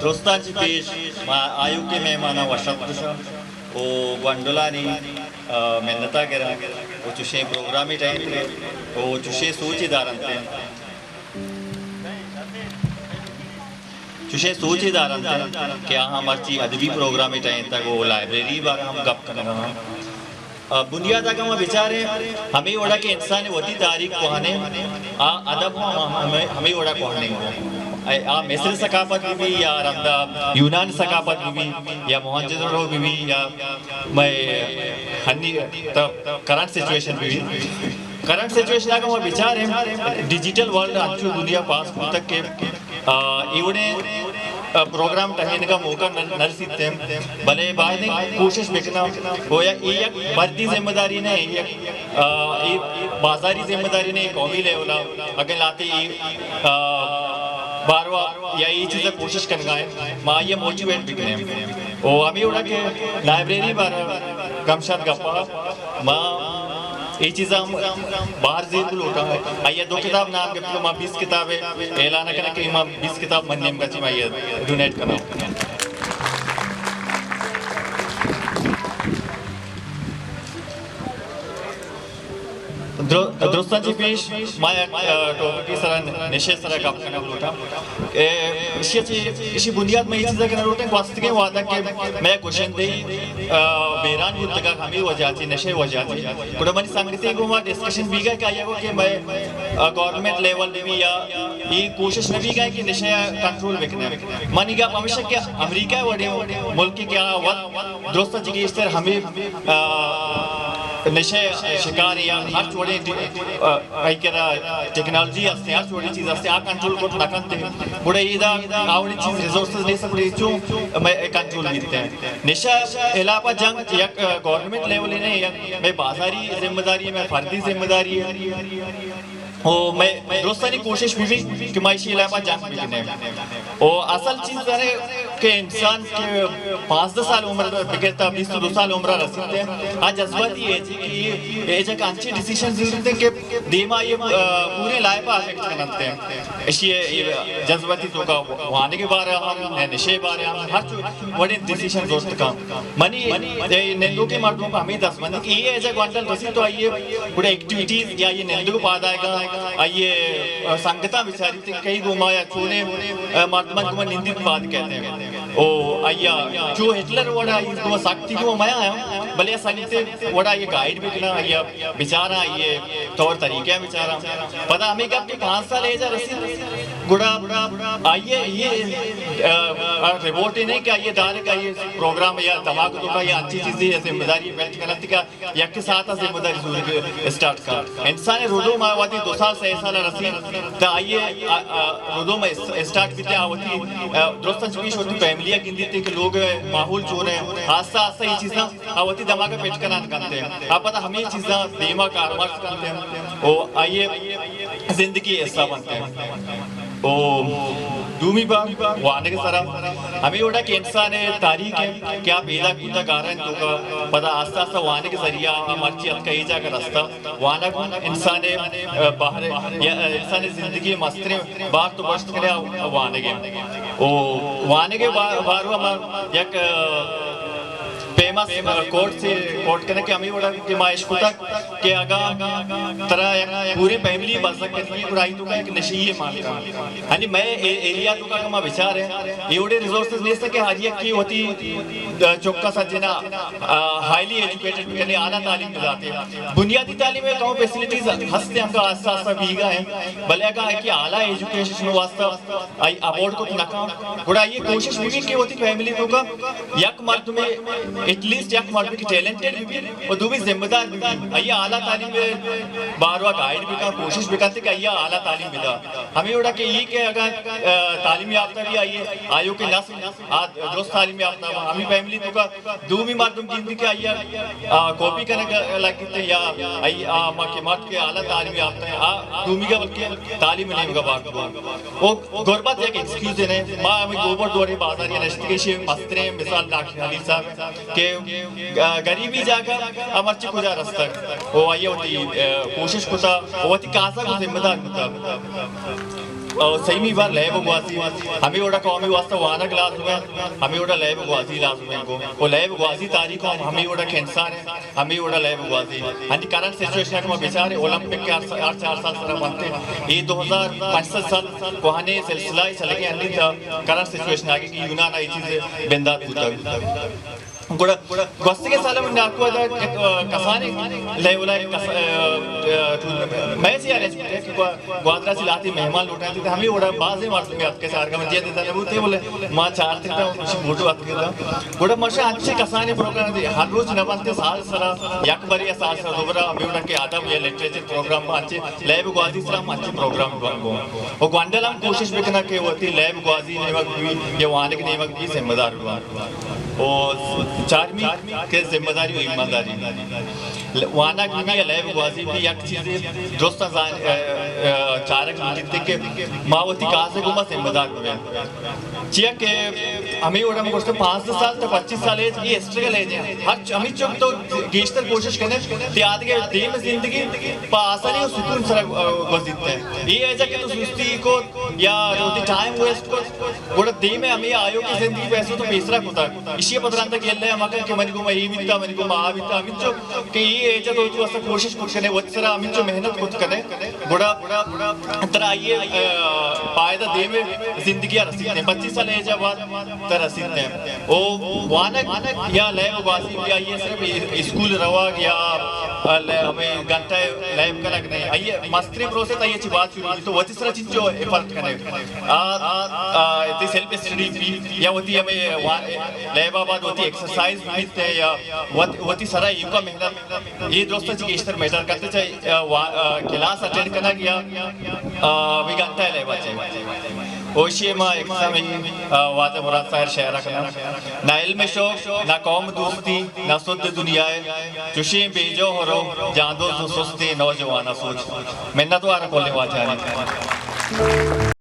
दोस्तांची पेश आयोग के मेहमान वशा ओ गंडोलानी मेहनता करा वो चुशे प्रोग्रामी टाइम थे वो चुशे सोची दारंते चुशे सोची दारंते क्या हमारी अदबी प्रोग्रामी टाइम तक वो लाइब्रेरी बार हम गप करना बुनियाद का हम विचार है हमें वड़ा के इंसान वती तारीख कोहाने अदब हमें वड़ा कोहाने आ मिस्र सकाफत भी या रंदा यूनान सकाफत भी या मोहनजोदड़ो भी या मैं हन्नी करंट सिचुएशन का हम विचार है डिजिटल वर्ल्ड अच्छी दुनिया पास तक के इवड़े प्रोग्राम टहने का मौका नरसिते भले बाद में कोशिश बेचना हो या एक बढ़ती जिम्मेदारी ने एक बाजारी जिम्मेदारी ने कौमी लेवला अगर लाते बारवा या ये चीज़ कोशिश करना है माँ ये मोटिवेट बिकने ओ अभी उड़ा के लाइब्रेरी बार गमशाद गप्पा माँ ये चीज़ हम बाहर जेब लोटा है आइए 2 किताब नाम के तो माँ 20 किताबें ऐलान करना कि माँ 20 किताब मन नेम का चीज़ आइए डोनेट करना दोस्तांची पेश माया टॉपिक सर निश्चित सर का अपना लोटा इसी बुनियाद में ये चीज़ करना लोटे वास्तव में वादा के मैं क्वेश्चन दे बेरान युद्ध का हमें वजाती नशे वजाती कुछ संगति को वहाँ डिस्कशन भी गया क्या कि मैं गवर्नमेंट लेवल में या ये कोशिश नहीं गया कि नशे कंट्रोल बिकने मानी क्या हमेशा क्या अमेरिका वड़े मुल्क की क्या वक्त दोस्तों जी इस तरह हमें नशे शिकार या हर छोड़े आई करा टेक्नोलॉजी असते हर छोड़ी चीज़ असते आ कंट्रोल को नकंते बुढ़े इधर आवड़ी चीज़ रिसोर्सेज नहीं सकते चूँ मैं कंट्रोल मिलते हैं नशा इलापा जंग या गवर्नमेंट लेवल ही नहीं या मैं बाजारी जिम्मेदारी है मैं फर्दी जिम्मेदारी है ओ मैं दोस्तानी कोशिश भी कि मैं इसी इलाका जंग भी करने ओ असल चीज़ है कि इंसान के 5-10 साल उम्र बिगड़ता 20-2 साल उम्र रसीते हैं आज जज्बाती है कि ये जगह अच्छे डिसीजन जरूरत है कि देमा ये पूरे लाइफ अफेक्ट करते हैं इसी जज्बाती तो का वाने के बारे हम नशे बारे हम हर बड़े डिसीजन दोस्त का मनी नेंदू के मर्दों का हमें 10 मनी कि ये जगह वांटल रसी तो आइए बड़े एक्टिविटीज या ये नेंदू को पादा है आइए संगता विचारी थे कई घुमाया चूने मर्दमन को निंदित बात कहते हैं ओ आइया जो हिटलर वड़ा इसको शक्ति को माया है भले संगीत वड़ा ये गाइड भी करना आइया बेचारा ये तौर तरीके बेचारा पता हमें क्या कि 5 साल एज रसी गुड़ा आइए ये रिपोर्ट ही नहीं क्या ये दार का ये प्रोग्राम या धमाक तो का ये अच्छी चीज़ें है जिम्मेदारी व्यक्त करती का या के साथ जिम्मेदारी जरूर स्टार्ट कर इंसान रोडो मावाती 2 साल से साल रसी तो आइए रोडो में स्टार्ट किते आवती दोस्तों चीज होती फैमिलियां गिनती थी कि लोग माहौल चोर है आस्ता आस्ता ये चीज़ें आवती दिमाग पेट करना करते हैं आप पता हमें चीज़ें देमा कारोबार करते हैं ओ आइए जिंदगी ऐसा बनते हैं ओ दूमी बार वाने के तरह हमें उड़ा कि इंसान है तारीख है क्या पैदा कूदा कारण तो का पता आस्ता आस्ता वाने के जरिया मर्ची अल कहीं जाकर रास्ता वाना को इंसान बाहर या इंसान जिंदगी मस्तरे बाहर तो बस्ट करे वाने के ओ वाने के बाहर हम एक फेमस कोर्ट करने के हमें उड़ा कि माइश को तक के आगा तरह पूरी फैमिली बस सकती है बुराई तो का एक नशीए मानता हानी मैं एरिया तो का हमारा विचार है ये उड़े रिसोर्सेज नहीं सके हाजिया की होती चौका सजना हाईली एजुकेटेड करने आला तालीम दिलाते हैं बुनियादी तालीम में कौन फैसिलिटीज हंसते हमको आस्ता आस्ता भीगा है भले का है कि आला एजुकेशन वास्ता आई अवार्ड को नकाम बुरा ये कोशिश भी की होती फैमिली तो का यक मर्द में एटलीस्ट एक मर्द की टैलेंटेड भी और दो भी जिम्मेदार भी आइए आला तालीम में बारवा गाइड भी का कोशिश भी करते कि आइए आला तालीम मिला हमें उड़ा कि ये के अगर तालीम याफ्ता भी आइए आयो के नस्ल दोस्त तालीम याफ्ता हमें फैमिली तो का दो भी मर्दों की जिंदगी आइए कॉपी करने लगते या आइए माँ के मर्द के आला तालीम याफ्ता है दूमी का बल्कि तालीम नहीं का बात वो गुरबत एक एक्सक्यूज है माँ हमें गोबर दौरे बाजार या नश्ती मस्तरे मिसाल डॉक्टर साहब के गरीबी जाकर अमरची खुदा रास्ता वो आइए होती कोशिश खुदा वो होती कासा को जिम्मेदार खुदा सही बार लैब गुआसी हमें ओड़ा कौमी वास्ता वाना क्लास में हमें ओड़ा लैब गुआसी लाजम है को वो लैब गुआसी तारीख हमें ओड़ा कैंसर है हमें ओड़ा लैब गुआसी हाँ जी करंट सिचुएशन में बेचारे ओलंपिक के 4 साल सर बनते ये 2065 साल कोहाने सिलसिला चले गए अन्य था करंट सिचुएशन आगे की यूनान आई चीज़ बिंदात होता गुड़ा गोस्ती के साल में आपको आता कसाने लेवला मैं से यार कि ग्वादरा से लाती मेहमान लौटाते थे हमें बड़ा बाज़ मार में आपके सार का मंजिया देता है वो थे बोले माँ 4 दिन तक कुछ फोटो आते था गुड़ा मशा अच्छे कसाने प्रोग्राम थे हर रोज न बनते साल सरा यक बारी या साल सरा दोबारा अभी उनके के आदम या लिटरेचर प्रोग्राम में अच्छे लैब ग्वादी सरा अच्छे प्रोग्राम को वो ग्वांडल हम कोशिश भी करना कि होती लैब ग्वादी नेमक भी या वाने के नेमक भी जिम्मेदार हुआ और चारमी के जिम्मेदारी और ईमानदारी वाना की भी लैब गुआजी भी एक चीज़ दोस्त चारक जितने के मावती कहाँ से घुमा जिम्मेदार हुए चिया के हमें उड़ा में कुछ 5 साल तो 25 साल एज ये स्ट्रगल एज है हर हमें चुप तो गेस्टर कोशिश करने त्याग के दिन जिंदगी आसानी और सुकून सर गुजरते हैं ये ऐसा कि तो सुस्ती को या रोटी टाइम वेस्ट को बड़ा दिन में हमें आयो की जिंदगी पैसे तो बेसरा होता इसी पत्रांत गेले हमारे कि मन को मैं ये बिता मन को माँ बिता हमें जो कि ये ऐसा तो ऐसा कोशिश कुछ करने वत्सरा हमें जो मेहनत खुद करने बड़ा तरह ये पायदा दे में जिंदगी रसीद है 25 साल एज बाद तर रसीद है ओ वानक या लैब वासी या ये सिर्फ स्कूल रवा या हमें घंटा लैब का लगने आइए मास्टरी प्रोसेस आइए अच्छी बात शुरू तो वत्सरा चीज जो एफर्ट करने इतनी सेल्फ स्टडी भी या होती हमें लैबाबाद होती एक्सरसाइज मिलते हैं या होती सारा इनका मेहनत ये दोस्तों जी इस तरह मैटर करते चाहे क्लास अटेंड करना किया भी घंटा है लैबा चाहिए ओशिये माँ एग्जाम वादा मुराद साहर शहर करना ना इल्म शौक ना कौम दोस्ती ना सुध दुनिया चुशी बेजो हो रो जान दो सुस्ती नौजवाना सोच मैं ना तो आर बोलने वाला